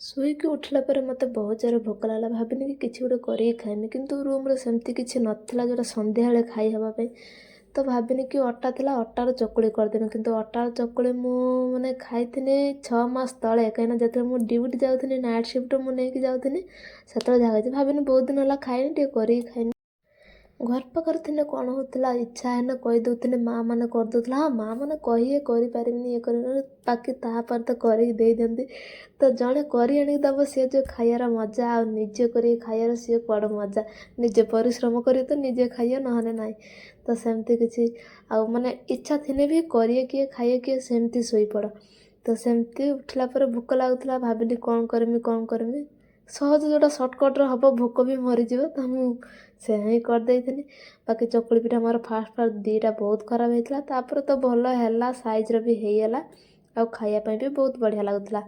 ଶୋଇକି ଉଠିଲା ପରେ ମୋତେ ବହୁତ ଜୋରେ ଭୋକ ଲାଗିଲା। ଭାବିଲି କି କିଛି ଗୋଟେ କରିକି ଖାଇମି, କିନ୍ତୁ ରୁମ୍‌ରେ ସେମିତି କିଛି ନଥିଲା ଯେଉଁଟା ସନ୍ଧ୍ୟାବେଳେ ଖାଇ ହେବା ପାଇଁ। ତ ଭାବିନି କି ଅଟା ଥିଲା, ଅଟାର ଚକୁଳି କରିଦେବି। କିନ୍ତୁ ଅଟାର ଚକୁଳି ମୁଁ ମାନେ ଖାଇଥିନି 6 ମାସ ତଳେ, କାହିଁକିନା ଯେତେବେଳେ ମୁଁ ଡ୍ୟୁଟି ଯାଉଥିନି ନାଇଟ୍ ସିଫ୍ଟ ମୁଁ ନେଇକି ଯାଉଥିନି, ସେତେବେଳେ ଯାହା ଖାଇଛି। ଭାବିନି ବହୁତ ଦିନ ହେଲା ଖାଇନି, ଟିକେ କରିକି ଖାଇମି। ଘର ପାଖରେ ଥିଲେ କ'ଣ ହେଉଥିଲା, ଇଚ୍ଛା ହେଲେ କହିଦେଉଥିଲେ, ମାଆମାନେ କରିଦେଉଥିଲେ। ହଁ, ମାଆମାନେ କହିବେ କରିପାରିବିନି, ଇଏ କରିବିନି, ବାକି ତାପରେ ତ କରିକି ଦେଇଦିଅନ୍ତି। ତ ଜଣେ କରି ଆଣିକି ଦେବ, ସିଏ ଯେଉଁ ଖାଇବାର ମଜା ଆଉ ନିଜେ କରିକି ଖାଇବାର ସିଏ କୁଆଡ଼େ ମଜା। ନିଜେ ପରିଶ୍ରମ କରି ତ ନିଜେ ଖାଇବ, ନହେଲେ ନାହିଁ। ତ ସେମିତି କିଛି ଆଉ ମାନେ ଇଚ୍ଛା ଥିଲେ ବି କରିବେ କିଏ, ଖାଇବେ କିଏ, ସେମିତି ଶୋଇପଡ଼। ତ ସେମିତି ଉଠିଲା ପରେ ଭୋକ ଲାଗୁଥିଲା, ଭାବିଲି କ'ଣ କରିମି। ସହଜ ଯେଉଁଟା ସର୍ଟକଟ୍‌ରେ ହେବ, ଭୋକ ବି ମରିଯିବ, ତ ମୁଁ ସେଇଆ ହିଁ କରିଦେଇଥିଲି। ବାକି ଚକୁଳି ପିଠା ମୋର ଫାଷ୍ଟ 2ଟା ବହୁତ ଖରାପ ହେଇଥିଲା, ତାପରେ ତ ଭଲ ହେଲା, ସାଇଜ୍‌ର ବି ହେଇଗଲା, ଆଉ ଖାଇବା ପାଇଁ ବି ବହୁତ ବଢ଼ିଆ ଲାଗୁଥିଲା।